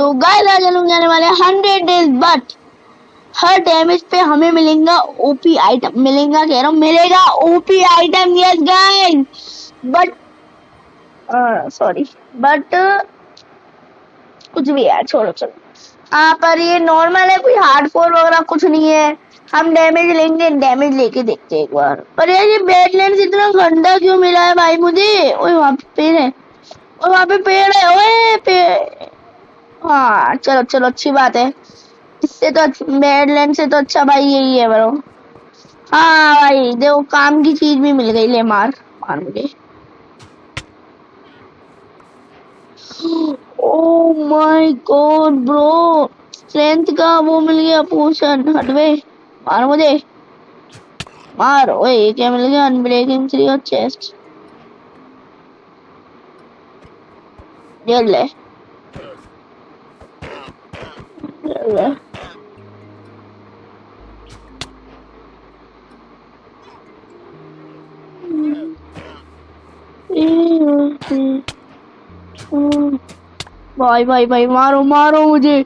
तो गाइस आज हम लोग जाने वाले 100 डेज, बट हर डैमेज पे हमें मिलेगा ओपी आइटम, मिलेगा कह रहा हूँ, मिलेगा OP item. Yes guys, but sorry, but कुछ भी यार, छोड़ो चलो। हाँ, पर ये नॉर्मल है, कोई हार्डकोर वगैरह कुछ नहीं है। हम डैमेज लेंगे, डैमेज लेके देखते हैं एक बार। पर यार ये बैडलैंड्स इतना गंदा क्यों मिला है भाई मुझे? ओए वहाँ पे पेड़ है, और वहाँ पे पेड़ है, ओए पेड़। हाँ चलो चलो, अच्छी बात है। इससे तो बैडलैंड से तो अच्छा भाई यही है ब्रो। हाँ भाई देखो, काम की चीज भी मिल गई। ले मार मार मुझे। Oh my God bro, strength का वो मिल गया पोशन। हटवे, मार मुझे, मार। ओए ये क्या मिल गया? अनब्रेकिंग 3 और चेस्ट। ये ले, ये ले। भाई भाई भाई, मारो मारो मुझे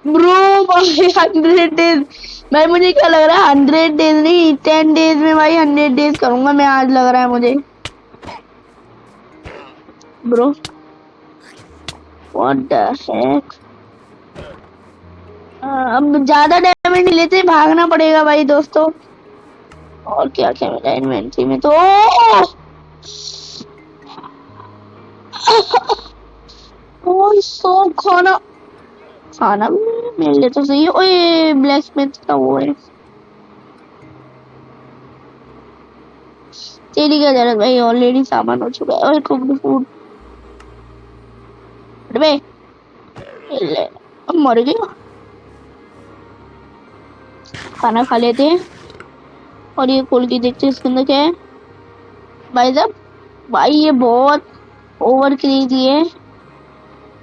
ब्रो भाई। 100 डेज भाई, मुझे क्या लग रहा है 100 डेज नहीं, 10 डेज में भाई 100 डेज करूंगा मैं आज, लग रहा है मुझे ब्रो। What the heck. अब ज्यादा डैमेज नहीं लेते, भागना पड़ेगा भाई दोस्तों। और क्या क्या मिला इन्वेंटरी में तो सो खाना, खाना भी मिल ले तो सही है। ओए ब्लैक स्मिथ का वो है। तेरी क्या जरूरत भाई, ऑलरेडी सामान हो चुका है। और कुक्ड फूड बे, ले अब मर गया। खाना खा लेते हैं, और ये खोल के देखते हैं इसके अंदर क्या है। भाई साहब, भाई ये बहुत ओवर क्रेजी है।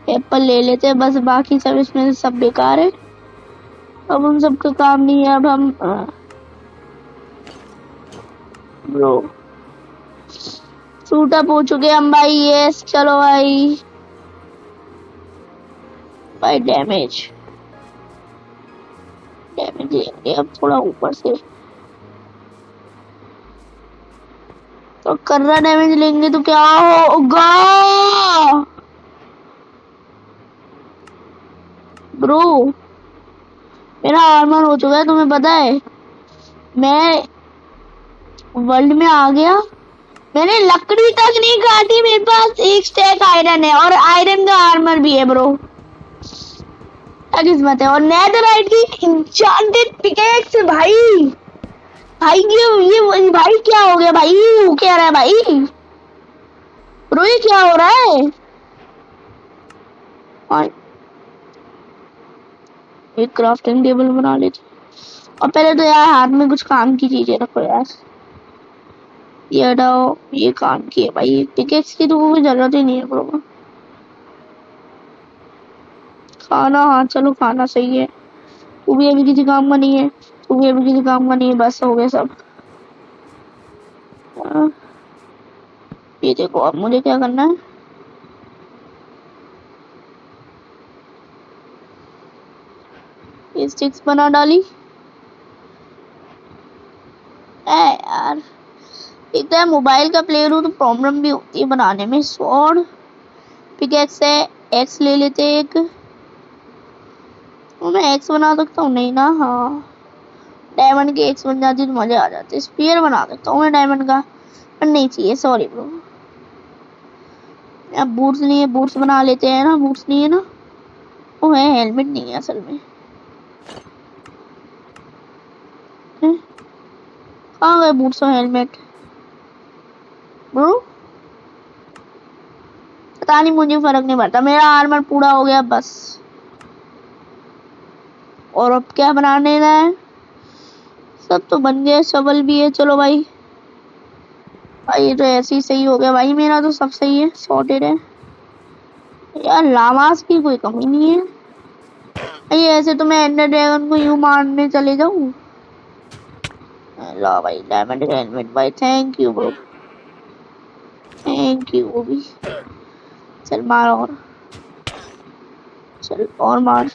एप्पल ले लेते हैं बस, बाकी सब इसमें से सब बेकार है। अब उन सब का काम नहीं है। अब हम ब्रो सूट अप हो चुके हम भाई। यस चलो भाई, भाई डैमेज डैमेज लेंगे अब थोड़ा ऊपर से, तो कर्रा डैमेज लेंगे तो क्या होगा ब्रो? मेरा आर्मर हो चुका है, तुम्हें पता है। मैं वर्ल्ड में आ गया, मैंने लकड़ी तक नहीं काटी, मेरे पास एक स्टैक आयरन है, और आयरन का आर्मर भी है ब्रो। क्या किस्मत है। और नेदरराइट की एन्चेंटेड पिकेक्स भाई। भाई ये भाई क्या हो गया भाई? वो क्या रहा है भाई ब्रो? ये क्या हो रहा है? और एक क्राफ्टिंग टेबल बना लेते। और पहले तो यार हाथ में कुछ काम की चीजें रखो यार। ये हटाओ, ये काम की है भाई। पिकेक्स की तो कोई जरूरत ही नहीं है ब्रो। खाना, हाँ चलो खाना सही है। तू भी अभी किसी काम का नहीं है, तू भी अभी किसी काम का नहीं है, बस हो गया सब। ये देखो, अब मुझे क्या करना है। ये स्टिक्स बना डाली। यार एक तो मोबाइल का प्लेयर हूँ तो प्रॉब्लम भी होती है बनाने में। स्वॉर्ड पिकेक्स है, एक्स ले लेते एक। तो मैं एक्स बना सकता हूँ नहीं ना? हाँ, डायमंड की एक्स बन जाती तो मजा आ जाते। स्पीयर बना सकता हूँ मैं डायमंड का, पर नहीं चाहिए, सॉरी ब्रो। अब बूट्स नहीं है, बूट्स बना लेते हैं ना। बूट्स नहीं है ना, वो है, हेलमेट नहीं है असल में। कहाँ गए बूट्स और हेलमेट ब्रो? पता नहीं, मुझे फर्क नहीं पड़ता, मेरा आर्मर पूरा हो गया बस। और अब क्या बनाने है? सब तो बन गया, शवल भी है। चलो भाई, भाई ये तो ऐसे ही सही हो गया भाई, मेरा तो सब सही है, सॉर्टेड है यार। लामास की कोई कमी नहीं है भाई। ऐसे तो मैं एंडर ड्रैगन को यूं मारने चले जाऊं। लो भाई डायमंड का हेलमेट भाई, thank you bro, thank you. वो भी चल मारो। और चल और मार,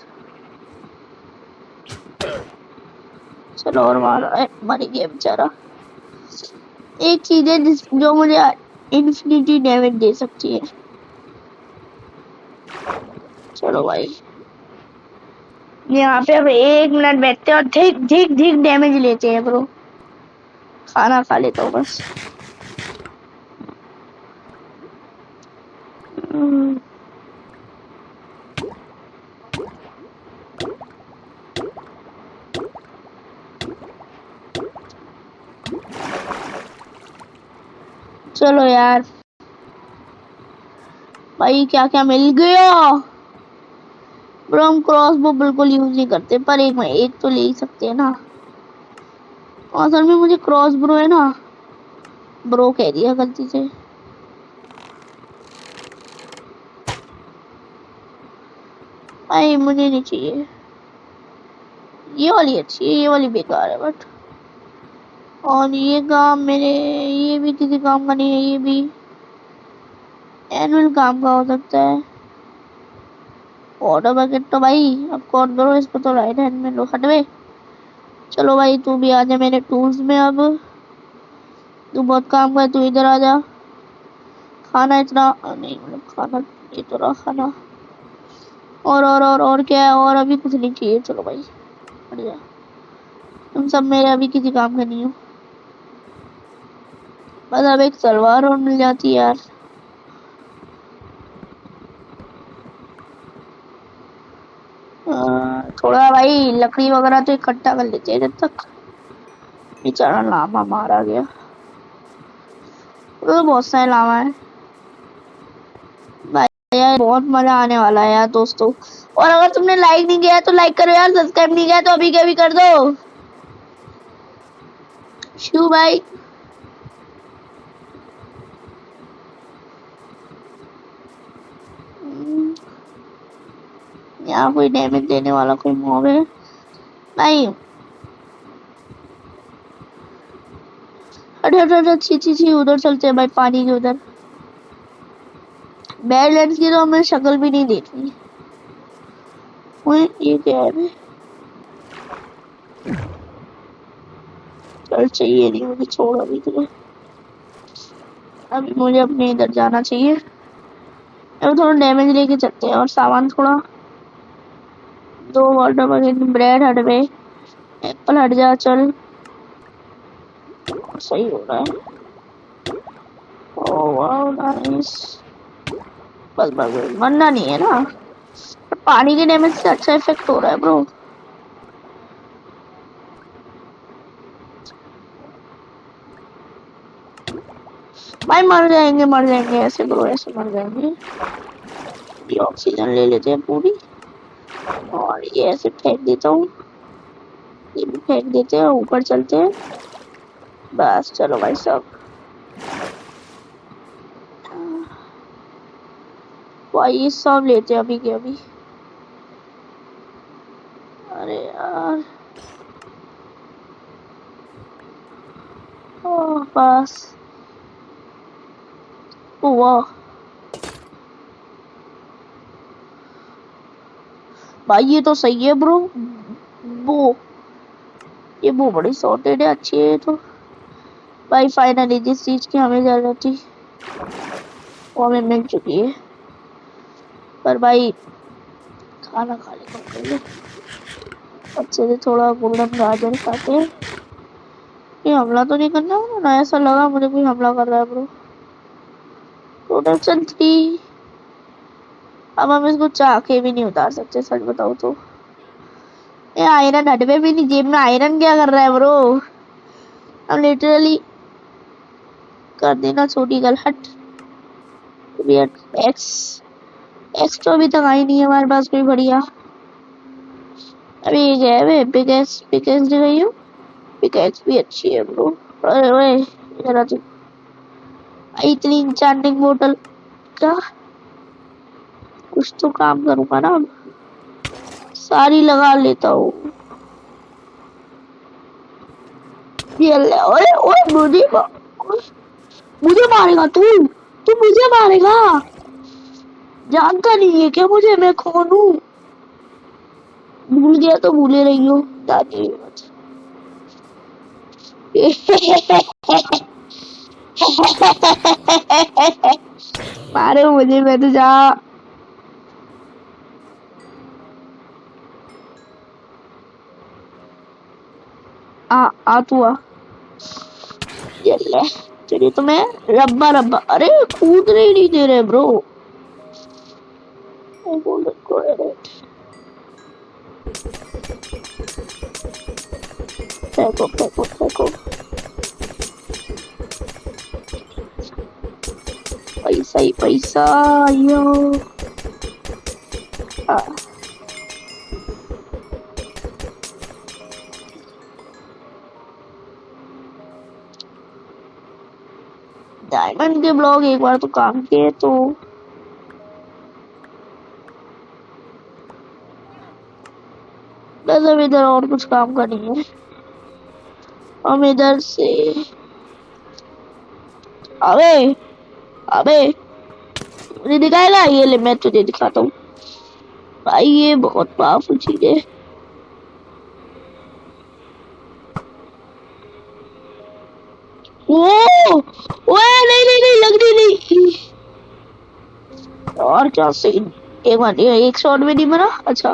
चलो और मार। मर गया बेचारा। एक चीज है जो मुझे इन्फिनिटी डैमेज दे सकती है। चलो भाई, यहाँ पे अब 1 मिनट बैठते हैं और ठीक ठीक ठीक डैमेज लेते हैं ब्रो। खाना खा लेता हूँ बस। चलो यार भाई, क्या क्या मिल गया ब्रो। हम क्रॉसबो बिल्कुल यूज नहीं करते, पर एक तो ले ही सकते हैं ना। असल में मुझे क्रॉस ब्रो है ना, ब्रो कह दिया गलती से। भाई मुझे नहीं चाहिए, ये वाली अच्छी है, ये वाली बेकार है बट। और ये काम मेरे, ये भी किसी काम का नहीं है, ये भी एनुअल काम का हो सकता है। ऑर्डर बकेट तो भाई अब कौन करो इसको, तो राइट हैंड में लो हटवे। चलो भाई तू भी आ जा मेरे टूल्स में। अब तू बहुत काम कर, तू इधर आ जा। खाना इतना नहीं, मतलब खाना ये तो रहा खाना। और क्या है, और अभी कुछ नहीं चाहिए। चलो भाई बढ़िया, तुम सब मेरे अभी किसी काम का नहीं हो। बस अब एक सलवार और मिल जाती यार। थोड़ा भाई लकड़ी वगैरह तो इकट्ठा कर लेते हैं जब तक। बेचारा लामा मारा गया, तो बहुत सारे लामा है भाई। यार बहुत मजा आने वाला है यार दोस्तों। और अगर तुमने लाइक नहीं किया तो लाइक करो यार, सब्सक्राइब नहीं किया तो अभी के भी कर दो। शू भाई यहाँ कोई डैमेज देने वाला कोई मॉब है नहीं। हट हट हट, अच्छी अच्छी उधर चलते हैं भाई, पानी के उधर। बैडलैंड्स की तो हमें शक्ल भी नहीं देखनी। ये क्या है भाई? चल चाहिए नहीं मुझे, छोड़ अभी तुझे। अभी मुझे अपने इधर जाना चाहिए। अब थोड़ा डैमेज लेके चलते हैं और सामान थोड़ा। 2 वाटर बकेट, ब्रेड हट गए, एप्पल हट जा। चल सही हो रहा है। ओह वाह नाइस। बस बस बस, मरना नहीं है ना। पानी के डैमेज से अच्छा इफेक्ट हो रहा है ब्रो। भाई मर जाएंगे ऐसे ब्रो, ऐसे मर जाएंगे। ये ऑक्सीजन ले लेते हैं पूरी, और ये ऐसे फेंक देता हूँ, ये भी फेंक देते हैं, ऊपर चलते हैं बस। चलो भाई सब, भाई ये सब लेते हैं अभी के अभी। अरे यार ओह बस। वाह भाई ये तो सही है ब्रो। वो ये वो बड़ी सॉर्टेड है, अच्छी है तो। भाई फाइनली जिस चीज की हमें जरूरत थी वो हमें मिल चुकी है। पर भाई खाना खा लेता हूँ पहले अच्छे से, थोड़ा गोल्डन गाजर खाते हैं। ये हमला तो नहीं करना ना, ऐसा लगा मुझे कोई हमला कर रहा है ब्रो। प्रोडक्शन 3। अब हम इसको चाह के भी नहीं उतार सकते सच बताओ तो। ये आयरन हटवे भी नहीं, जेब में आयरन क्या कर रहा है ब्रो। अब लिटरली कर देना छोटी गल। हट एक्स, एक्स तो अभी तक आई नहीं है हमारे पास कोई बढ़िया। अभी ये क्या है, पिकेक्स पिकेक्स दे गई हूँ। पिकेक्स भी अच्छी है ब्रो। अरे ओए इधर आ तू। इतनी इंचांटिंग बोतल का कुछ तो काम करूंगा ना, सारी लगा लेता हूँ। ओए ओए मुझे मारेगा तू, तू मुझे मारेगा। जानता नहीं है क्या मुझे, मैं कौन हूँ। भूल गया तो भूले रही हो दादी मत। मारे मुझे, मैं तो जा। आ तू आ। ये ले, चलिए तुम्हें रब्बा रब्बा। अरे कूदने ही नहीं दे रहे ब्रो। फेंको फेंको फेंको। पैसा ही पैसा यो। डायमंड के ब्लॉक एक बार तो काम किए तो बस अब इधर और कुछ काम का नहीं है। हम इधर से अबे अबे मुझे दिखाएगा। ये ले मैं तुझे दिखाता हूँ भाई, ये बहुत पावरफुल चीज है। ओ नहीं नहीं नहीं लग रही नहीं। और क्या सही। एक बार एक शॉट में नहीं मरा। अच्छा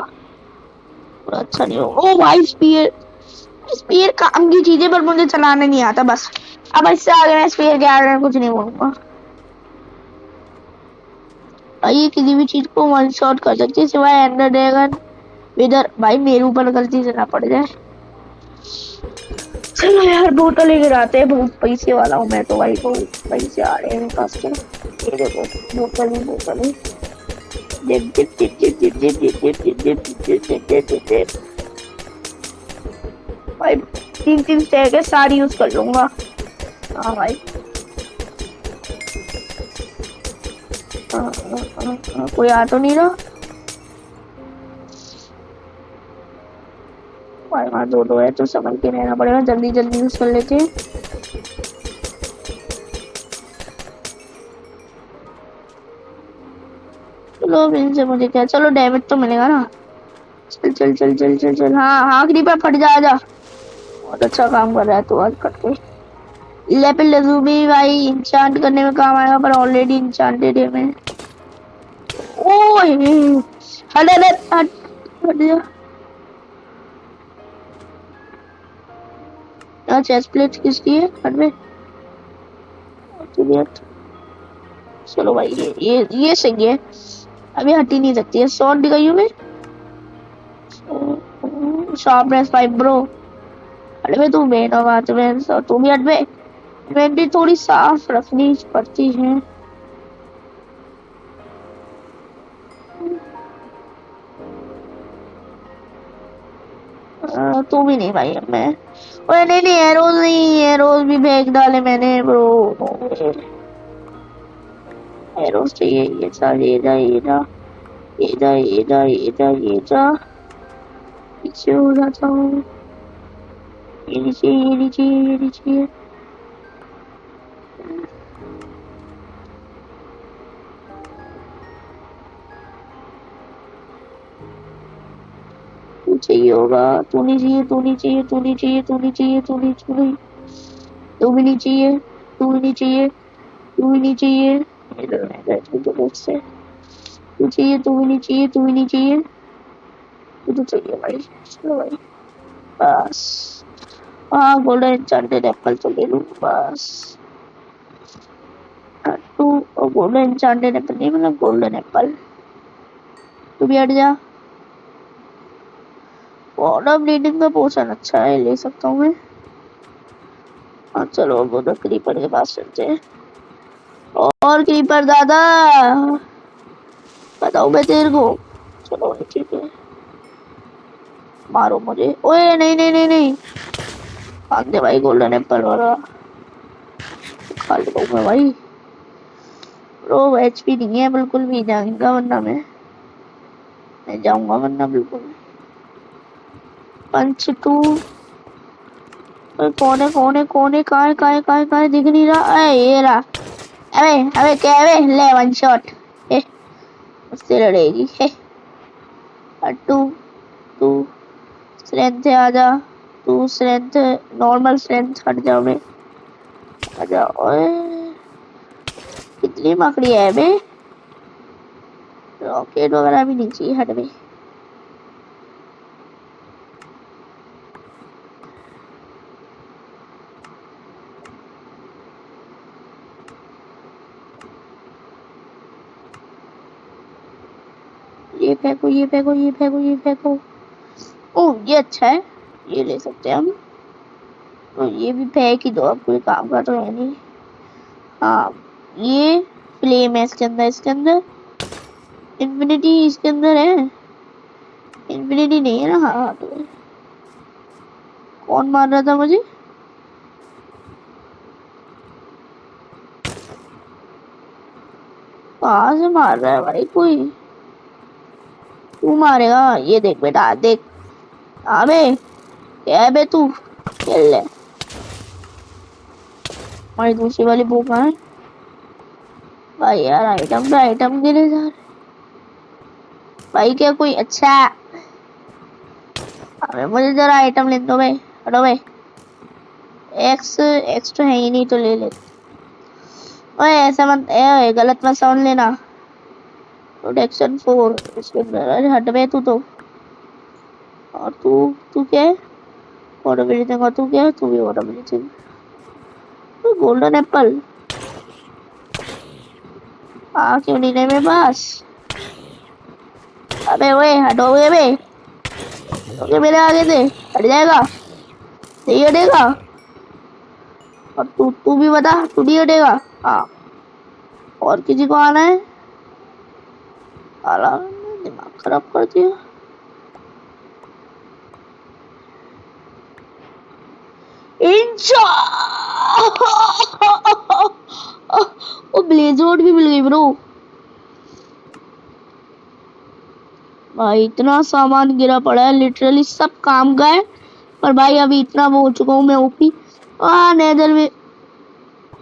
अच्छा नहीं हो। ओ भाई स्पीयर, स्पीयर काम की चीजें पर मुझे चलाने नहीं आता बस। अब इससे आगे मैं स्पीयर के आगे कुछ नहीं बोलूंगा। ये किसी भी चीज को वन शॉट कर सकती है सिवाय एंडर ड्रैगन। इधर भाई मेरे ऊपर गलती से ना पड़ जाए। चलो यार बोतल लेकर आते हैं, बहुत पैसे वाला हूँ मैं तो भाई, बहुत पैसे आ रहे हैं मेरे पास के। ये देखो बोतल ही बोतल ही। भाई 3 स्टैक है, सारी यूज कर लूंगा। हाँ भाई कोई आ तो नहीं रहा भाई। वहाँ दो है तो समझ के रहना पड़ेगा, जल्दी जल्दी यूज कर लेते हैं। चलो इनसे मुझे क्या, चलो डैमेज तो मिलेगा ना। चल चल चल चल चल चल। हाँ हाँ क्रीपर फट जा जा। बहुत अच्छा काम कर रहा है तो आज करके। लेपिल लजूबी भाई इंचांट करने में काम आएगा, पर ऑलरेडी इंचांटेड है मैं। ओए हट हट हट हट जा। चेस्ट प्लेट किसकी है? हट में। चलो भाई ये सही है, अभी हट ही नहीं सकती है। शॉर्ट दिखाई हूँ मैं। Sharpness 5 bro. अरे तू मेन होगा तुम्हें, तू भी हट में। इन्वेंटरी थोड़ी साफ रखनी पड़ती है। तू भी नहीं भाई। अब मैं ओए नहीं नहीं एरोज नहीं, एरोज भी फेंक डाले मैंने ब्रो। एरोज चाहिए। ये जा ये जा ये जा ये जा ये जा ये जा ये जा। पीछे हो जाता हूँ। ये नीचे ये नीचे ये नीचे। तू चाहिए होगा। तू नहीं चाहिए तू नहीं चाहिए तू नहीं चाहिए तू नहीं चाहिए तू नहीं चाहिए तू भी नहीं चाहिए तू भी नहीं चाहिए तू भी नहीं चाहिए। से तू चाहिए तू भी नहीं चाहिए तू भी नहीं चाहिए तू तो चाहिए भाई। चलो भाई बस। हाँ गोल्डन एन्चेंटेड एप्पल तो ले लूँ बस। तू गोल्डन एन्चेंटेड एप्पल नहीं, मतलब गोल्डन एप्पल। तू भी हट जा। वाटर ब्लीडिंग का पोशन अच्छा है, ले सकता हूँ मैं। हाँ चलो अब उधर क्रीपर के पास चलते हैं। और क्रीपर दादा बताओ मैं तेरे को। चलो ठीक है मारो मुझे। ओए नहीं नहीं नहीं नहीं भाग दे भाई, गोल्डन एप्पल वाला खा लूँ मैं भाई। ब्रो एचपी नहीं है बिल्कुल भी, जाऊंगा वरना मैं जाऊंगा वरना बिल्कुल। पंच टू कौन है कौन है कौन है? कहाँ है दिख नहीं रहा। अरे ये रहा। अबे अबे क्या है? ले वन शॉट। उससे लड़ेगी है। टू तू स्ट्रेंथ है आजा, तू स्ट्रेंथ नॉर्मल स्ट्रेंथ हट जाओ बे, आजा। ओए कितनी मकड़ी है बे, रॉकेट वगैरह भी नहीं चाहिए, हट बे। ये फेंको, ये फेंको, ये फेंको, ये फेंको। ओह ये अच्छा है, ये ले सकते हैं हम। तो ये भी फेंक ही दो, अब कोई काम का तो है नहीं। हाँ ये फ्लेम है इसके अंदर, इसके अंदर इन्फिनिटी इसके अंदर है, इन्फिनिटी नहीं है ना। हाँ तो कौन मार रहा था मुझे? कहाँ से मार रहा है भाई कोई? तू मारेगा, ये देख बेटा देख। अबे क्या है बे तू, खेल ले। हमारी दूसरी वाली बुक है भाई यार, आइटम पे आइटम गिरे जा रहे भाई। क्या कोई अच्छा, अबे मुझे जरा आइटम ले दो भाई, हटो भाई। एक्स एक्स तो है ही नहीं, तो ले ले। ओए ऐसा मत, गलत मत साउंड लेना। प्रोटेक्शन 4 इसके अंदर, अरे हट बे तू तो। और तू तू क्या है? Water breathing. और तू क्या है? तू भी वाटर ब्रीथिंग। तो गोल्डन एप्पल आ क्यों नहीं रहे मेरे पास? अबे ओए हटोगे बे, हटोगे मेरे आगे से, हट जाएगा, नहीं हटेगा। और तू तू भी बता, तू नहीं हटेगा। हाँ और किसी को आना है? आला दिमाग खराब कर दिया। इंचा ओ ब्लेजोर्ड भी मिल गई ब्रो। भाई इतना सामान गिरा पड़ा है, लिटरली सब काम का है। पर भाई अभी इतना वो हो चुका हूँ मैं ओपी। नेदर में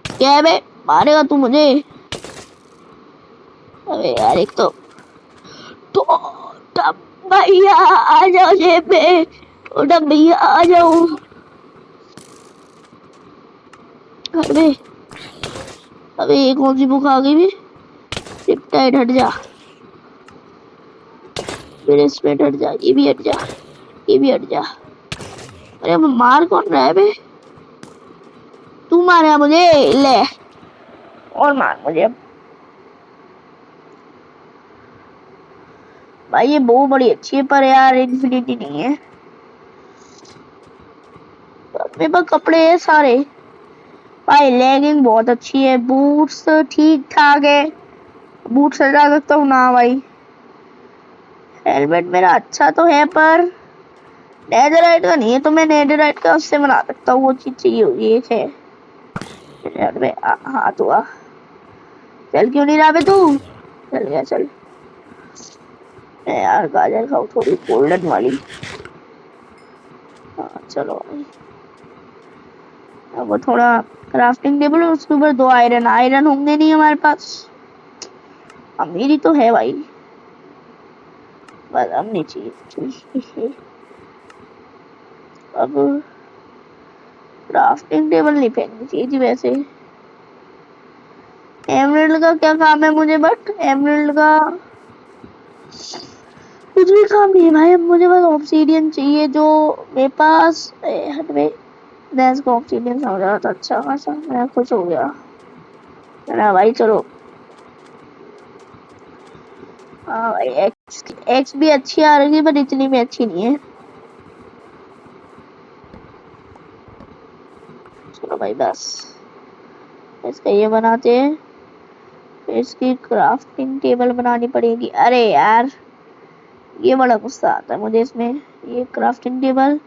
क्या है बे, मारेगा तू मुझे? अबे यार एक तो टोटम भैया आ जाओ जेब पे, टोटम भैया आ जाओ। अबे अबे ये कौन सी बुक आ गई भी? रिपटाइड हट जा, मेरे स्पेट हट जा, ये भी हट जा, ये भी हट जा। अरे मार कौन रहा है बे? तू मारेगा मुझे, ले और मार मुझे अब। भाई ये बहुत बड़ी अच्छी है, पर यार इन्फिनिटी नहीं है। मेरे पास कपड़े हैं सारे भाई। लेगिंग बहुत अच्छी है, बूट्स ठीक ठाक है, बूट्स हटा सकता हूँ ना भाई। हेलमेट मेरा अच्छा तो है, पर नेदरराइट का नहीं है, तो मैं नेदरराइट का उससे बना सकता हूँ, वो चीज चाहिए होगी। एक है हाँ तो आ चल, क्यों नहीं रहा बे तू? चल गया चल। यार गाजर खाओ थोड़ी गोल्डन वाली। हाँ चलो भाई। अब वो थोड़ा क्राफ्टिंग टेबल और उसके ऊपर 2 आयरन, आयरन होंगे नहीं हमारे पास। अमीरी तो है भाई, बस हम नहीं चाहिए। अब क्राफ्टिंग टेबल नहीं फेंकनी चाहिए थी वैसे। एमरल्ड का क्या काम है मुझे? बट एमरल्ड का कुछ भी काम नहीं है भाई। अब मुझे बस ऑब्सीडियन चाहिए, जो मेरे पास हट में गैस को ऑब्सीडियन समझ रहा था। अच्छा खासा मैं खुश हो गया ना भाई। चलो हाँ भाई, एक्स भी अच्छी आ रही है, पर इतनी भी अच्छी नहीं है। चलो भाई बस इसका ये बनाते हैं, फिर इसकी क्राफ्टिंग टेबल बनानी पड़ेगी। अरे यार ये बड़ा गुस्सा आता है मुझे इसमें। ये क्राफ्टिंग टेबल,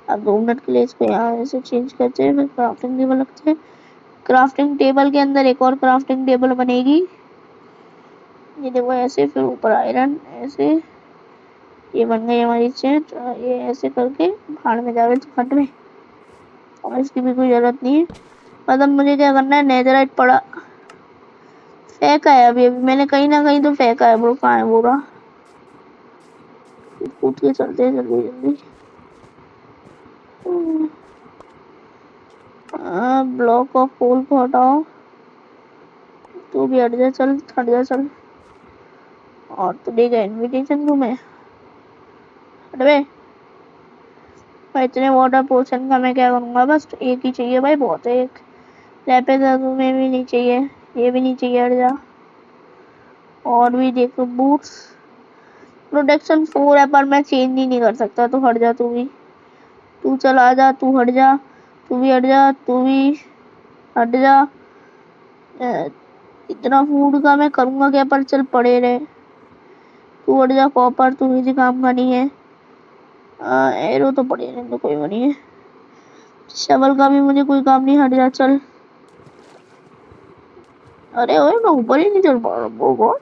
अब 2 मिनट के लिए इसको यहाँ ऐसे चेंज करते हैं, फिर क्राफ्टिंग टेबल रखते हैं। क्राफ्टिंग टेबल के अंदर एक और क्राफ्टिंग टेबल बनेगी, ये देखो ऐसे, फिर ऊपर आयरन ऐसे। ये बन गई हमारी चेस्ट, ये ऐसे करके भाड़ में जावे तो फट में, और इसकी भी कोई जरूरत नहीं है। मतलब मुझे क्या करना है, नेदरराइट पड़ा फेंका है अभी अभी मैंने कहीं ना कहीं तो फेंका है ब्रो। कहाँ है बोरा? कूद के चलते हैं जल्दी जल्दी। ब्लॉक ऑफ कोल को हटाओ। तू भी हट जा, चल हट जा चल। और तू देगा इनविटेशन तुम्हें, हट बे। भाई इतने वाटर पोर्शन का मैं क्या करूंगा, बस एक ही चाहिए भाई, बहुत है एक। लैपिस तुम्हें भी नहीं चाहिए, ये भी नहीं चाहिए, हट जा। और भी देखो बूट्स, प्रोटेक्शन 4 है पर मैं चेंज ही नहीं कर सकता, तो हट जा तू भी। तू चला जा, तू हट जा, तू भी हट जा, तू भी हट जा। इतना फूड का मैं करूंगा क्या, पर चल पड़े रहे। तू हट जा कॉपर, तू किसी काम का नहीं है। एरो तो पड़े रहने, तो कोई वो नहीं है। शवल का भी मुझे कोई काम नहीं, हट जा चल। अरे ओए मैं ऊपर ही नहीं चल पा रहा, वो गॉड।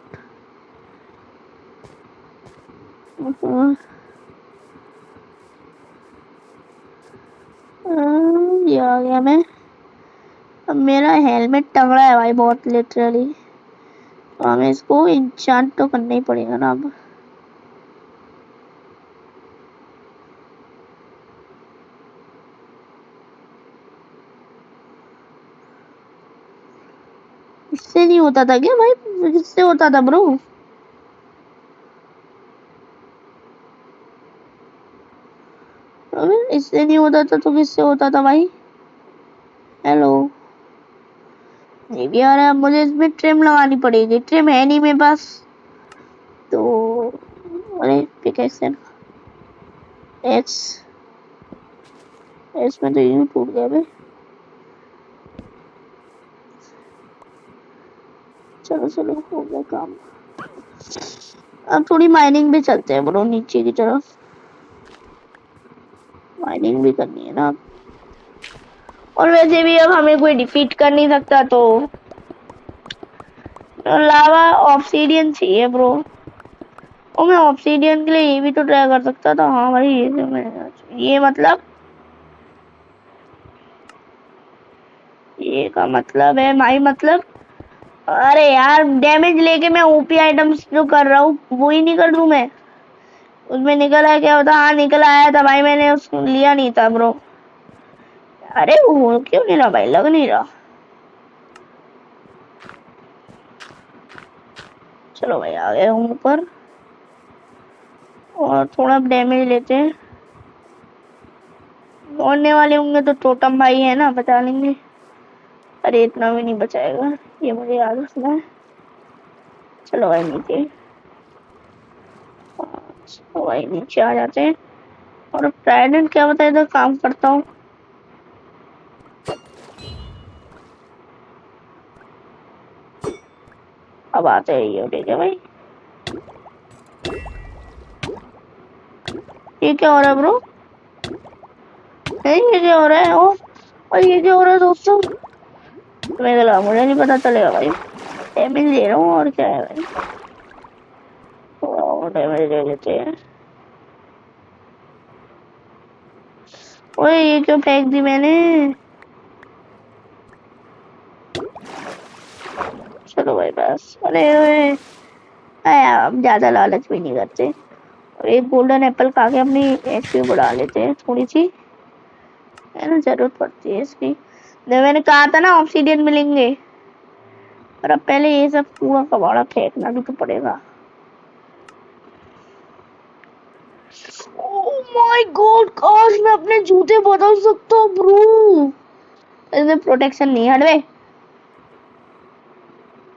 ये आ गया मैं। अब मेरा हेलमेट तगड़ा है भाई, बहुत लिटरली, तो हमें इसको इंचांट तो करना ही पड़ेगा ना अब। इससे नहीं होता था क्या भाई, किससे होता था ब्रो? इससे नहीं होता था तो किससे होता था भाई? हेलो, ये भी आ रहा है। मुझे इसमें ट्रिम लगानी पड़ेगी, ट्रिम है नहीं मेरे पास तो। अरे पिकेक्सन एक्स, इसमें तो यूं टूट गया भाई। चलो चलो हो गया काम। अब थोड़ी माइनिंग भी चलते हैं ब्रो, नीचे की तरफ माइनिंग भी करनी है ना। और वैसे भी अब हमें कोई डिफीट कर नहीं सकता, तो लावा ऑब्सीडियन चाहिए ब्रो। और मैं ऑब्सीडियन के लिए ये भी तो ट्राई कर सकता था। हाँ भाई ये मतलब ये का मतलब है भाई, मतलब अरे यार डैमेज लेके मैं ओपी आइटम्स जो कर रहा हूँ वो ही नहीं कर दूं मैं? उसमें निकला क्या होता? हाँ निकल आया था भाई, मैंने उसको लिया नहीं था ब्रो। अरे वो क्यों नहीं रहा भाई, लग नहीं रहा। चलो भाई आ गए हूँ ऊपर, और थोड़ा डैमेज लेते हैं। मरने वाले होंगे तो टोटम भाई है ना, बचा लेंगे। अरे इतना भी नहीं बचाएगा, ये मुझे याद रखना है। चलो भाई नीचे, चलो भाई नीचे आ जाते हैं। और अब ट्राइडेंट क्या बताए तो काम करता हूँ। अब आते हैं ये, ठीक है भाई। ये क्या हो रहा है ब्रो? ये क्या हो रहा है? ओ और ये क्या हो रहा है दोस्तों? मेरे लगा मुझे नहीं पता चलेगा भाई। डैमेज ले रहा हूँ और क्या है भाई, थोड़ा और डैमेज ले लेते हैं। ओए ये क्यों फेंक दी मैंने? चलो भाई बस। अरे ओए अब ज्यादा लालच भी नहीं करते, और एक गोल्डन एप्पल खा के अपनी एचपी बढ़ा लेते हैं थोड़ी सी, है ना, जरूरत पड़ती है इसकी। जब मैंने कहा था ना ऑब्सीडियन मिलेंगे, पर अब पहले ये सब पूरा कबाड़ा फेंकना भी तो पड़ेगा। ओह माय गॉड, काश मैं अपने जूते बदल सकता हूँ ब्रो। इसमें प्रोटेक्शन नहीं, हटवे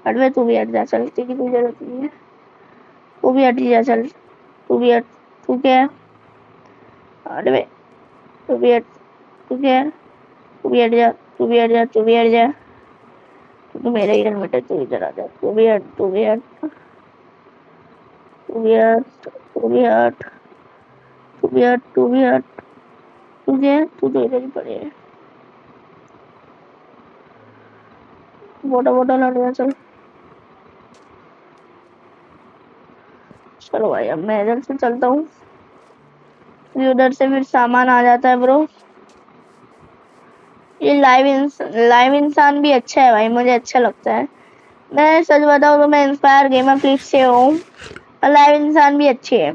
हटवे, तू भी हट जा चल, तेरी कोई जरूरत नहीं है। तू भी हट जा चल, तू भी हट। तू क्या है, हटवे, तू भी हट। तू क्या है, तू भी हट जा, तू भी हट जा, तू भी हट जा। तू मेरा ही हेलमेट है, तू इधर आ जा। तू भी हट, तू भी हट, तू भी हट, तू भी हट, तू भी हट, तू भी हट। तू क्या है, तू तो इधर ही पड़े है। बोटा बोटा लड़ गया चल। चलो भाई अब मैं इधर से चलता हूँ, उधर से फिर सामान आ जाता है ब्रो। ये लाइव इंसान भी अच्छा है भाई, मुझे अच्छा लगता है। मैं सच बताऊँ तो मैं इंस्पायर गेमर क्लिप से हूँ, और लाइव इंसान भी अच्छी है।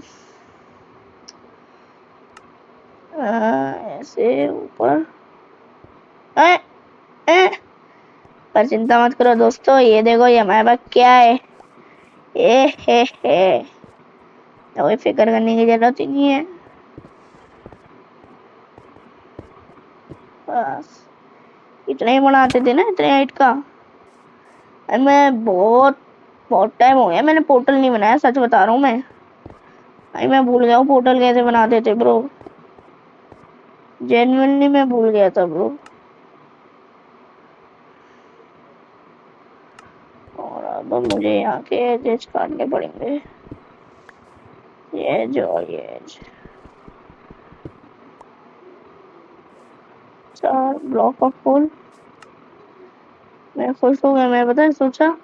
ऐसे ऊपर। ए, ए, पर चिंता मत करो दोस्तों, ये देखो ये हमारे पास क्या है। हे कोई फिक्र करने की जरूरत ही नहीं है। बस इतना ही बनाते थे ना, इतने हाइट का। मैं बहुत बहुत टाइम हो गया मैंने पोर्टल नहीं बनाया, सच बता रहा हूँ मैं। भाई मैं भूल गया हूँ पोर्टल कैसे बनाते थे ब्रो, जेन्युइनली मैं भूल गया था ब्रो। और अब मुझे यहाँ के एजेस काटने पड़ेंगे, ये जो ये एज। 4 block of whole. मैं खुश हो गया, मैं पता सोचा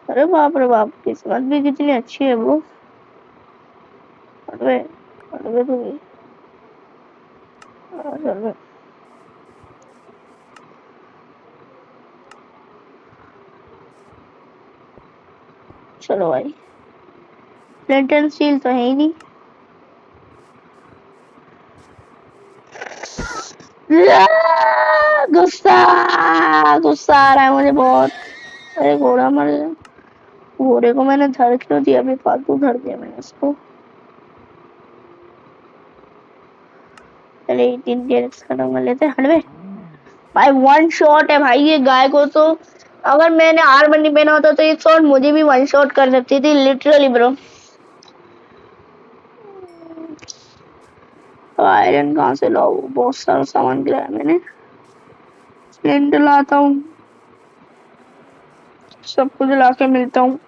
अरे बाप रे बाप, किस्मत भी कितनी अच्छी है ब्रो। अरे अरे तो अरे चलो भाई, फ्लिंट एंड स्टील तो है ही नहीं। गुस्सा गुस्सा आ रहा है मुझे बहुत। अरे घोड़ा मर गया। घोड़े को मैंने धर क्यों दिया, अभी फालतू धर दिया मैंने इसको। चले 3 कैरेक्टर्स खत्म कर लेते हैं। हटवे भाई, 1 शॉट है भाई ये गाय को तो। अगर मैंने आर्मर नहीं पहना होता तो ये शॉट मुझे भी 1 शॉट कर सकती थी लिटरली ब्रो। आयरन कहाँ से लाऊं, बहुत सारा सामान गिराया मैंने। स्प्लिंट लाता हूँ, सब कुछ ला के मिलता हूँ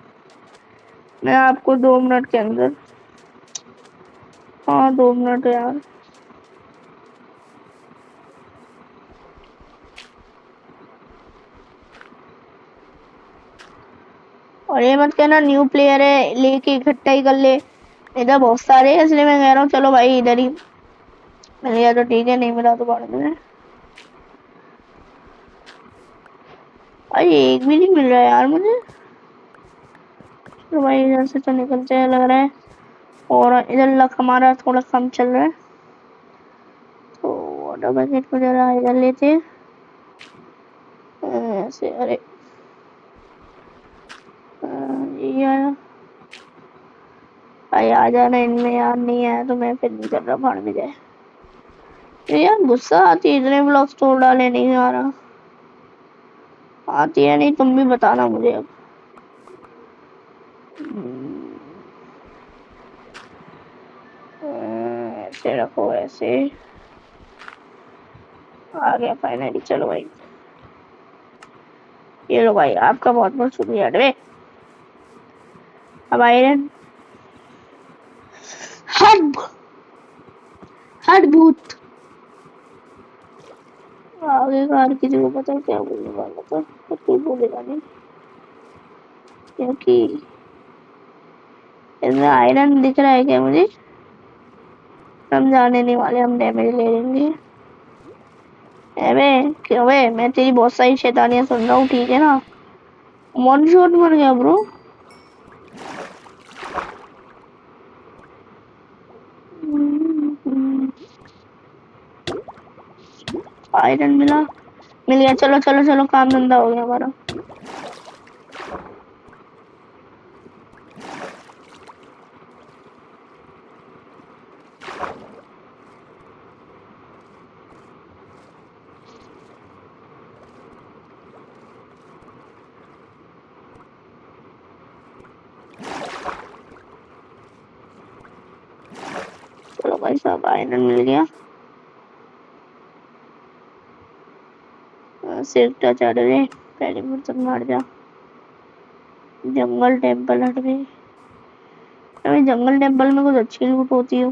मैं आपको 2 मिनट के अंदर। हाँ 2 मिनट यार। और ये मत कहना न्यू प्लेयर है लेके इकट्ठा ही कर ले, इधर बहुत सारे हैं इसलिए मैं कह रहा हूँ चलो भाई इधर ही मिल गया तो ठीक है, नहीं मिला तो बाद में। अरे एक भी नहीं मिल रहा है यार मुझे। तो भाई इधर से तो निकलते हैं लग रहा है, और इधर लक हमारा थोड़ा कम चल रहा है तो वाटर बकेट को जरा इधर लेते हैं ऐसे। अरे ये आया भाई, आ जाना इनमें यार, नहीं आया तो मैं फिर नहीं कर रहा, भाड़ में जाए। यार गुस्सा आती है, इतने ब्लॉक्स तोड़ डाले, नहीं आ रहा। आती है नहीं, तुम भी बताना मुझे अब। ऐसे रखो ऐसे। आ गया फाइनली, चलो भाई। ये लो भाई, आपका बहुत बहुत शुक्रिया। अरे अब आयरन हट हट भूत। आगे का हर किसी को पता है क्या बोलने वाला था, पर कोई बोलेगा नहीं क्योंकि इसमें आयरन दिख रहा है क्या मुझे। हम जाने नहीं वाले, हम डैमेज ले लेंगे। अबे क्यों बे, मैं तेरी बहुत सारी शैतानियां सुन रहा हूँ, ठीक है ना। 1 शॉट मर गया ब्रो। आयरन मिल गया, चलो चलो चलो, काम धंधा हो गया हमारा। चलो भाई साहब, आयरन मिल गया। सिर टच आ रहे, पहले बर्तन मार जा। जंगल टेम्पल हट गई। अभी जंगल टेम्पल में कुछ अच्छी लूट होती है।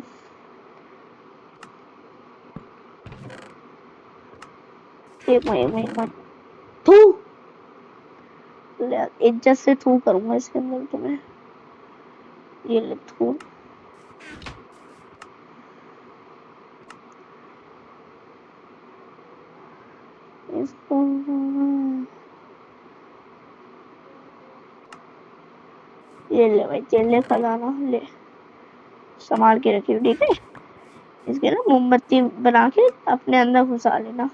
थू, इज्जत से थू करूंगा इसके अंदर तुम्हें। ये ले थू। इसको ये ले भाई, तेल ले, खजाना ले, संभाल के रखियो ठीक है। इसके ना मोमबत्ती बना के अपने अंदर घुसा लेना।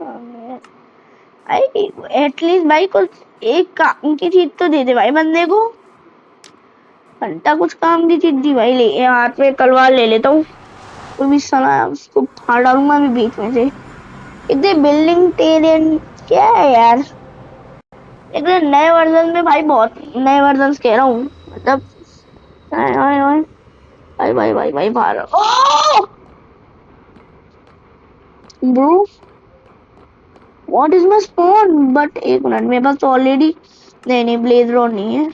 भाई एटलीस्ट भाई कुछ एक काम की चीज तो दे दे भाई बंदे को। घंटा कुछ काम की चीज दी भाई। ले हाथ में तलवार ले लेता हूँ, कोई भी साला उसको फाड़ डालूंगा अभी बीच में से। इतने बिल्डिंग टेरियन क्या है यार। एक नए वर्जन में भाई, बहुत नए वर्जन कह रहा हूँ मतलब। भाई भाई भाई भाई भाई बाहर bro, what is my spawn. But एक मिनट, मेरे पास तो ऑलरेडी नहीं ब्लेज रॉड नहीं है।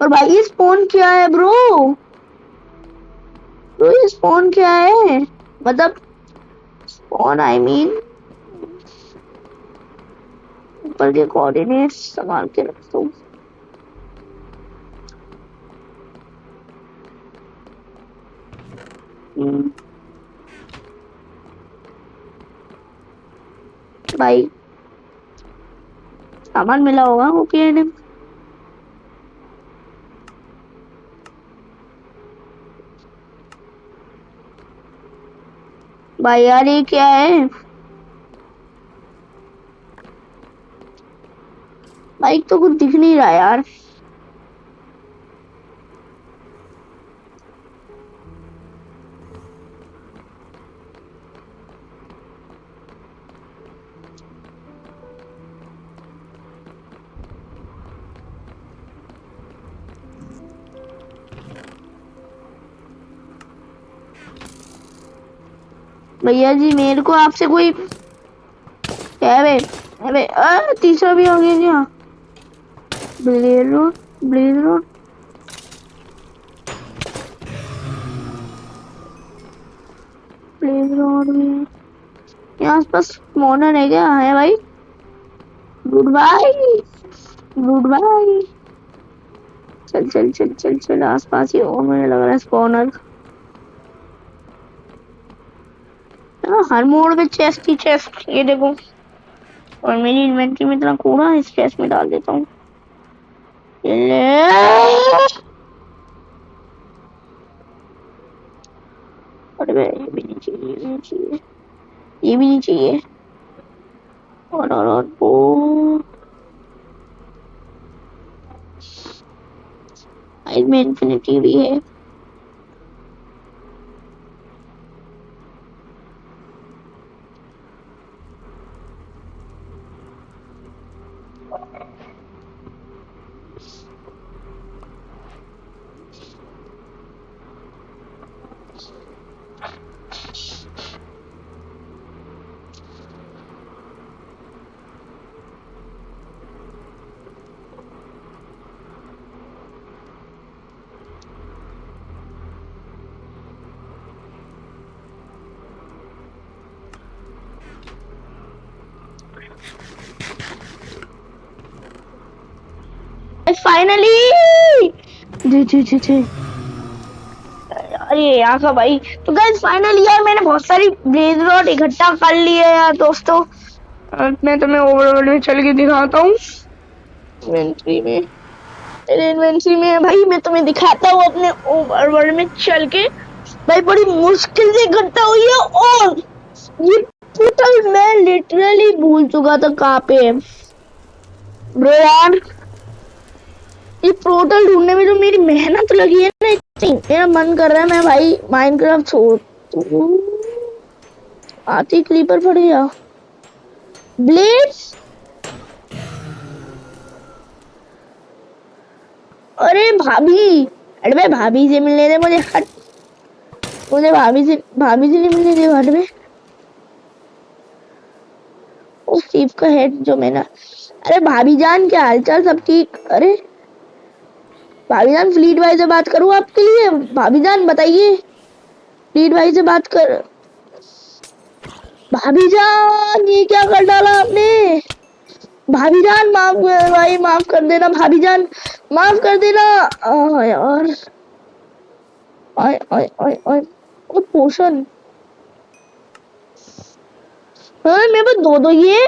और भाई ये स्पॉन क्या है ब्रो? ये स्पॉन क्या है मतलब? स्पॉन आई मीन ऊपर के कोऑर्डिनेट्स संभाल के रखता हूँ। भाई सामान मिला होगा ओपीएनएम। भाई यार ये क्या है? बाइक तो कुछ दिख नहीं रहा यार। भैया जी मेरे को आपसे कोई क्या है? अबे तीसरा भी आ गया क्या? Blade road blade road blade road में यहाँ आसपास मोनर है क्या? है भाई। Good bye good bye. चल चल चल चल चल आसपास ही हो, मुझे लग रहा है स्पॉनर। हर मोड़ में चेस्ट ही चेस्ट, ये देखो। और मेरी इन्वेंटरी में इतना कूड़ा इस चेस्ट में डाल देता हूँ। अरे ये भी नहीं चाहिए, ये भी नहीं चाहिए, ये भी नहीं चाहिए। और वो में इन्फिनिटी भी है। फाइनली जी अरे यहाँ का भाई। तो गाइस फाइनली यार मैंने बहुत सारी ब्लेज रॉड इकट्ठा कर ली है यार दोस्तों। मैं तुम्हें ओवरवर्ल्ड में चल के दिखाता हूँ। इन्वेंटरी में, मेरे इन्वेंटरी में है भाई। मैं तुम्हें दिखाता हूँ अपने ओवरवर्ल्ड में चल के। भाई बड़ी मुश्किल से इकट्ठा हुई है। और ये पोर्टल मैं लिटरली भूल चुका था कहाँ पे है ब्रो यार। ये पोर्टल ढूंढने में जो मेरी मेहनत लगी है ना इतनी, मेरा मन कर रहा है मैं भाई माइनक्राफ्ट छोड़ दूं। आती क्रीपर पड़ गया। ब्लेड्स, अरे भाभी, अरे भाई भाभी से मिलने दे मुझे। हट, मुझे भाभी से नहीं मिलने दे। हट में उस चीफ का हेड जो मैंने। अरे भाभी जान क्या हालचाल, सब ठीक? अरे भाभी जान फ्लीट भाई से बात करूँ आपके लिए? भाभी जान बताइए, फ्लीट भाई से बात कर। भाभी जान ये क्या कर डाला आपने? भाभी जान माफ भाई, माफ कर देना भाभी जान, माफ कर देना। यार आय आय आय आय पोशन। हाँ मेरे पास दो ये।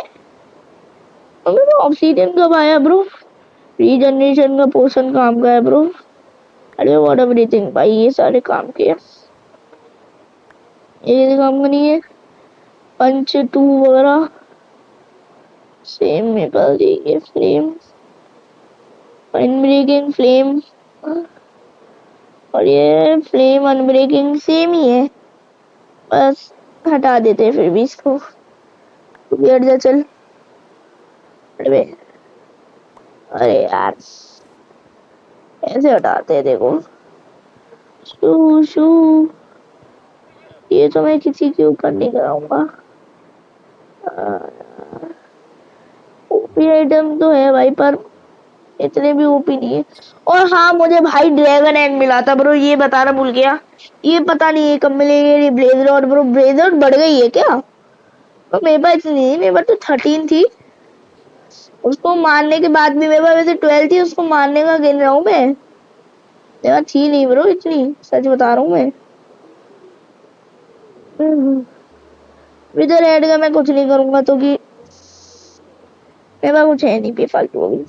मेरे ऑब्सीडियन कब आया ब्रो? रीजनरेशन का पोशन काम का है ब्रो। अरे व्हाट एवरीथिंग भाई, ये सारे काम किए, ये काम का नहीं है। पंच टू वगैरह सेम मेपल, ये फ्लेम, अनब्रेकिंग फ्लेम, और ये फ्लेम अनब्रेकिंग सेम ही है, बस हटा देते हैं फिर भी इसको। तू भी हट जा चल। अरे अरे यार ऐसे हटाते हैं देखो। शू शू, ये तो मैं किसी के ऊपर नहीं कराऊंगा। ओपी आइटम तो है भाई, पर इतने भी ओपी नहीं है। और हाँ, मुझे भाई ड्रैगन एंड मिला था ब्रो, ये बताना भूल गया। ये पता नहीं ये कब मिलेगी। ये ब्लेजर और ब्रो, ब्लेजर बढ़ गई है क्या? तो मेरे पास इतनी नहीं, मेरे पास तो 13 थी। उसको मारने के बाद भी मेरे पास वैसे 12 थी, उसको मारने का गिन रहा हूँ मैं। मेरे पास थी नहीं ब्रो इतनी, सच बता रहा हूँ मैं। इधर ऐड का मैं कुछ नहीं करूंगा तो कि मेरे पास कुछ है नहीं बेफालतू अभी।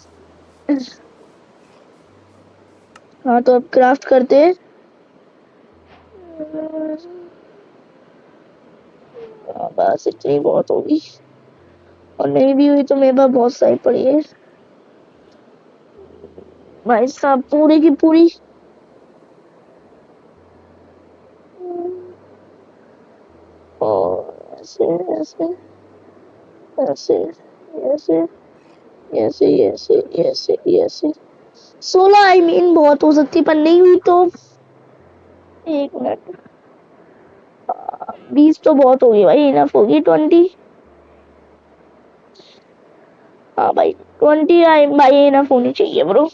हाँ तो अब क्राफ्ट करते हैं। बस इतनी बहुत होगी, और नहीं भी हुई तो मेरे पास बहुत सारी पड़ी है भाई साहब, पूरी की पूरी। और ऐसे ऐसे ऐसे ऐसे ऐसे ऐसे ऐसे ऐसे 16 आई मीन बहुत हो सकती, पर नहीं हुई तो 1 मिनट। 20 तो बहुत होगी भाई, इनफ होगी 20। हाँ भाई 20 आई भाई इनफ होनी चाहिए ब्रो।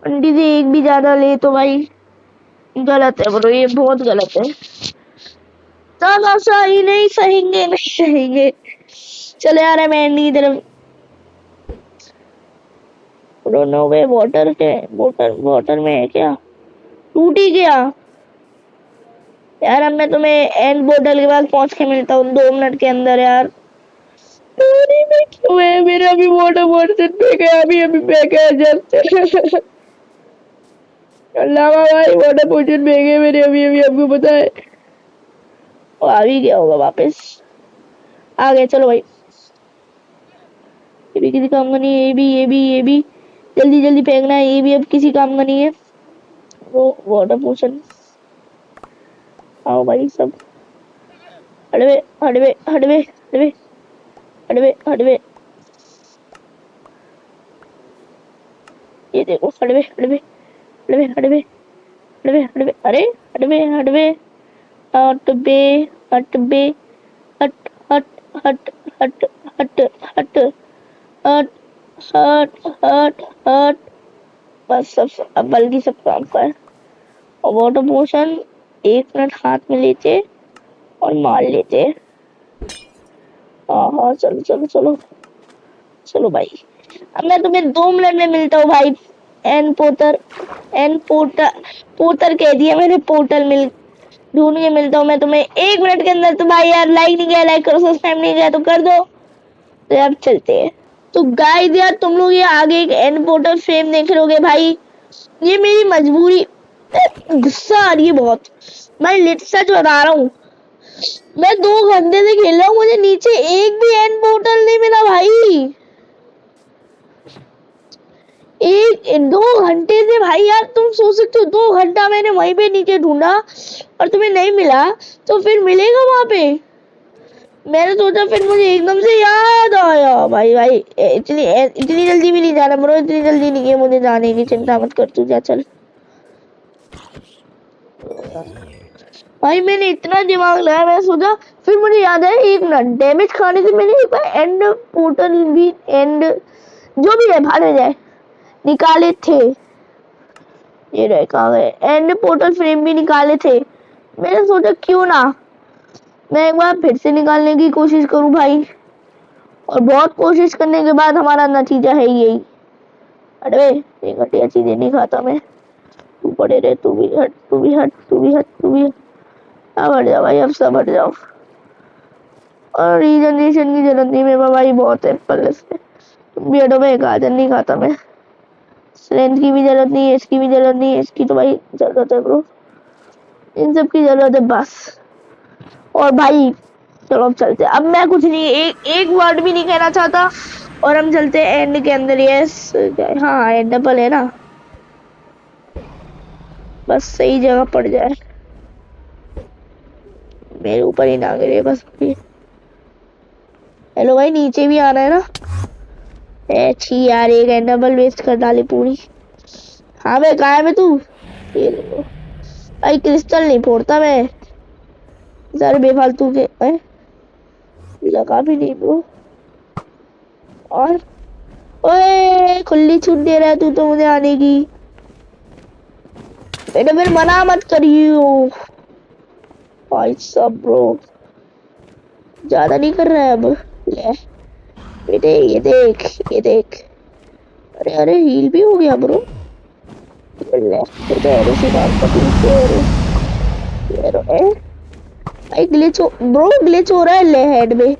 20 से एक भी ज्यादा ले तो भाई गलत है ब्रो, ये बहुत गलत है। ज्यादा सही नहीं सहेंगे, नहीं सहेंगे। चलो यार मैं एंड की तरफ। ब्रो नो वे, वाटर के वाटर वाटर में है क्या? टूट ही गया यार। अब मैं तुम्हें एंड बोतल के पास पहुंच के मिलता हूँ 2 मिनट के अंदर यार। अरे मैं क्यों है, मेरा भी वाटर बॉटल पे गया, अभी अभी पे गया जस्ट। अल्लाह भाई वाटर बॉटल पे गए मेरे, अभी अभी आपको पता है। वो आ भी गया होगा वापस, आ गए। चलो भाई, ये भी किसी काम का नहीं है, ये भी जल्दी जल्दी फेंकना है, ये भी अब किसी काम का नहीं है। वो वाटर पोशन, आओ भाई सब। हटवे हटवे हटवे हटवे हटवे हटवे, ये देखो हटवे हटवे हटवे हटवे हटवे हटवे, अरे हटवे हटवे हटवे हटवे हट हट हट हट हट हट हट हट हट हट। बस सब अब बल्कि सब काम कर। और वाटर पोशन 1 मिनट हाथ में लेते और मार लेते। हाँ हाँ चलो चलो चलो चलो भाई, अब मैं तुम्हें 2 मिनट में मिलता हूँ भाई। एन पोर्टर पोर्टर कह दिया मैंने, पोर्टल मिल ढूंढ के मिलता हूँ मैं तुम्हें 1 मिनट के अंदर। तो भाई यार लाइक नहीं किया, लाइक करो, सब्सक्राइब नहीं किया तो कर दो। तो यार चलते हैं। तो गाइस यार तुम लोग ये आगे एक एंड पोर्टल फ्रेम देख लोगे भाई, ये मेरी मजबूरी। गुस्सा आ रही है बहुत भाई, लिट सच बता रहा हूँ। मैं 2 घंटे से खेल रहा हूँ, मुझे नीचे एक भी एंड पोर्टल नहीं मिला भाई। 2 घंटे से भाई यार, तुम सोच सकते हो 2 घंटा मैंने वहीं पे नीचे ढूंढा और तुम्हें नहीं मिला, तो फिर मिलेगा वहां पे। मैंने सोचा, फिर मुझे एकदम से याद आया भाई भाई इतनी जल्दी भी नहीं जाना ब्रो, इतनी जल्दी नहीं है मुझे जाने की, चिंता मत कर तू, जा चल। भाई मैंने इतना दिमाग लगाया, मैं सोचा, फिर मुझे याद आया 1 मिनट डैमेज खाने से मैंने एक बार एंड पोर्टल भी, एंड जो भी है भाड़ में जाए, निकाले थे। ये रहे कहाँ गए, एंड पोर्टल फ्रेम भी निकाले थे। मैंने सोचा क्यों ना मैं एक बार फिर से निकालने की कोशिश करूं भाई, और बहुत कोशिश करने के बाद हमारा नतीजा है यही। अरे ये घटिया चीजें नहीं खाता मैं। तू पड़े रहे, तू भी हट, तू भी हट, तू भी हट, तू भी हट। अब हट जाओ भाई, अब सब हट जाओ। और रीजनरेशन की जरूरत नहीं, मेरे भाई बहुत है पहले से। तुम भी हटो, मैं गाजर नहीं खाता मैं। स्ट्रेंथ की भी जरूरत नहीं है, इसकी भी जरूरत नहीं है, इसकी तो भाई जरूरत है ब्रो, इन सब की जरूरत है बस। और भाई चलो अब चलते हैं। अब मैं कुछ नहीं, एक वर्ड भी नहीं कहना चाहता और हम चलते हैं एंड के अंदर। यस, हाँ एंड डबल है ना, बस सही जगह पड़ जाए, मेरे ऊपर ही ना गिरे बस। हेलो भाई, नीचे भी आना है ना। छी यार, एक एंड डबल वेस्ट कर डाली पूरी। हाँ भाई, कहाँ है मैं तू? ये देखो भाई, क्रिस्टल नहीं फोड़ता मैं, सारे बेफालतू के लगा भी नहीं ब्रो। और ओए, खुली छूट दे रहा है तू तो मुझे आने की, बेटा फिर मना मत करियो भाई सब ब्रो, ज्यादा नहीं कर रहा है अब। ले बेटे, ये देख ये देख, अरे अरे हील भी हो गया ब्रो। ले बेटे, ऐसे बात कर भाई, ग्लिच हो ब्रो, ग्लिच हो रहा है ले हेड में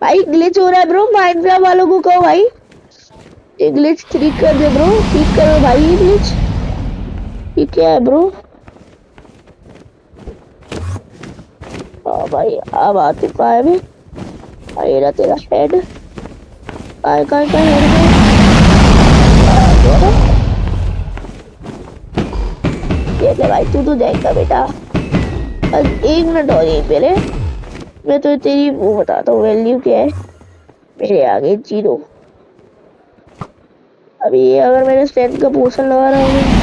भाई, ग्लिच हो रहा है ब्रो। माइनक्राफ्ट वालों को कहो भाई ये ग्लिच ठीक कर दे ब्रो, ठीक करो भाई ये ग्लिच। ये क्या है ब्रो? हाँ भाई, अब आ चुका है मैं। ये रहा तेरा हेड, काय काय काय हेड में ये ले भाई, तू तो जाएगा बेटा। बस 1 मिनट और यहीं पे ले, मैं तो तेरी वो बताता हूँ वैल्यू क्या है। मेरे आगे 0। अभी ये अगर मैंने स्ट्रेंथ का पोशन लगा रहा हूँ,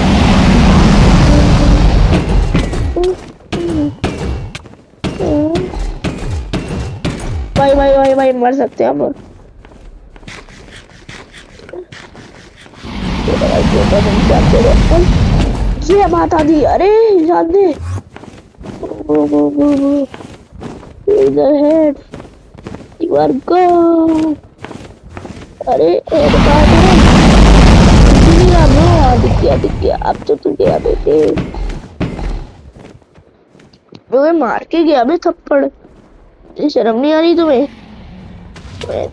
भाई भाई भाई भाई मर सकते हैं हम। ये माता दी, अरे याद दे इधर हेड, यू आर गॉन। अरे दिख गया अब तो तू गया बेटे, मैं मार के गया बे थप्पड़, शर्म नहीं आ रही तुम्हें?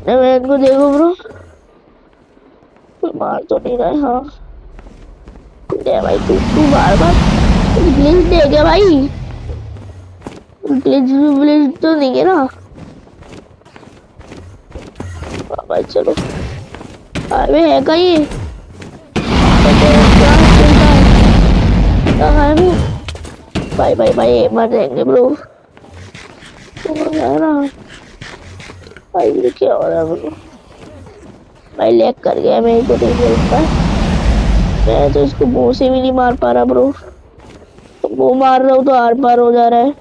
मैं इनको देखो ब्रो, कोई मार तो नहीं रहा है। हाँ दे भाई, तू बार बार ग्लिच दे गया भाई, ग्लिच तो नहीं है ना भाई। चलो अरे है का ये भाई भाई भाई, मर जाएंगे ब्रो ना भाई। ये क्या हो रहा है ब्रो? भाई लैग कर गया, मैं तो नहीं मिलता, मैं तो इसको मुंह से भी नहीं मार पा रहा ब्रो, तो वो मार रहा हूँ तो आर पार हो जा रहा है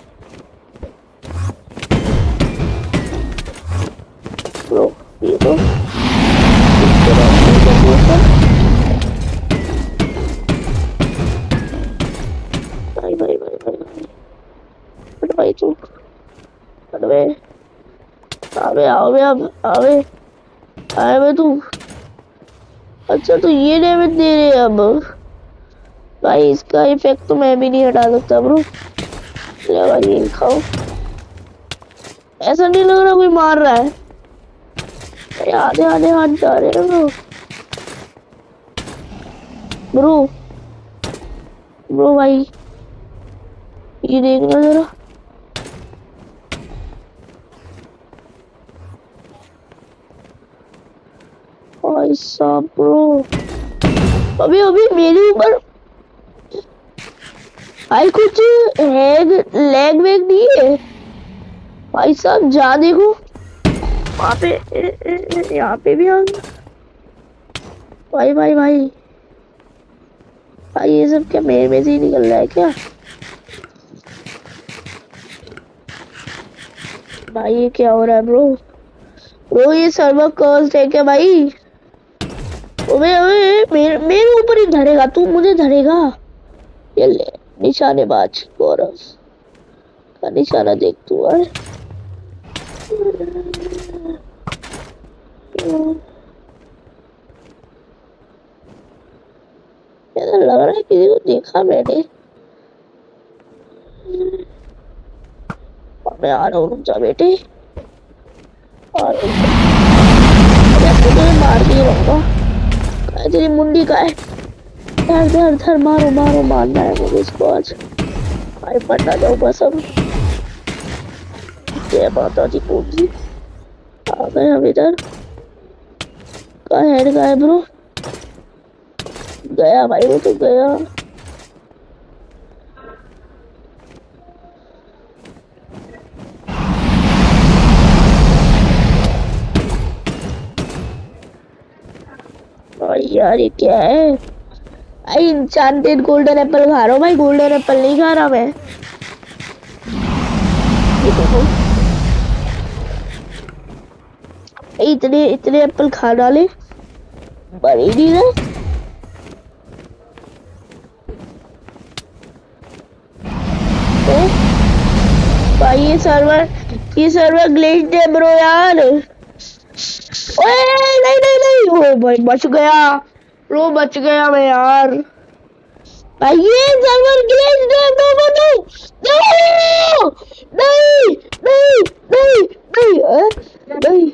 ब्रो। ये तो भाई भाई भाई भाई भाई तू अबे अबे आओ अब आवे आवे तू। अच्छा तो ये डैमेज दे रहे हैं अब भाई, इसका इफेक्ट तो मैं भी नहीं हटा सकता ब्रो। ले भाई ये खाओ, ऐसा नहीं लग रहा कोई मार रहा है, आधे आधे हाथ जा रहे हैं ब्रो ब्रो भाई, ये देखना जरा। भाई साहब ब्रो, अभी अभी मेरे ऊपर भाई कुछ लेग वेग नहीं है भाई साहब, जा देखो वहाँ पे, यहाँ पे भी आ गया भाई भाई भाई भाई। ये सब क्या मेरे में से ही निकल रहा है क्या भाई? ये क्या हो रहा है ब्रो? ब्रो ये सर्वर कर्स्ड है क्या भाई? ओए ओए, मेरे ऊपर ही धरेगा तू, मुझे धरेगा। ये ले निशानेबाज गौरव का निशाना देख तू। ऐसा लग रहा है किसी को देखा मैंने। मैं आ रहा हूँ, रुक जा बेटे, और मार दिए रहूंगा। तेरी मुंडी का है। धर धर धर, मारो मारो, मारना है मुझे इसको आज। भाई मरना जाओ बस अब। जय माता दी पूजी। आ गए हम इधर। का हेड का है ब्रो? गया भाई, वो तो गया। और यार ये क्या है भाई? इंचांटेड गोल्डन एप्पल खा रहा हूँ भाई, गोल्डन एप्पल नहीं खा रहा मैं। ये देखो इतने इतने एप्पल खा डाले, मर ही नहीं रहे। भाई ये सर्वर ग्लिच्ड है ब्रो यार। ओए नहीं नहीं नहीं, ओ भाई बच गया ब्रो, बच गया मैं यार। भाई ये सर्वर ग्लिच्ड है ब्रो, नहीं नहीं नहीं नहीं नहीं नहीं।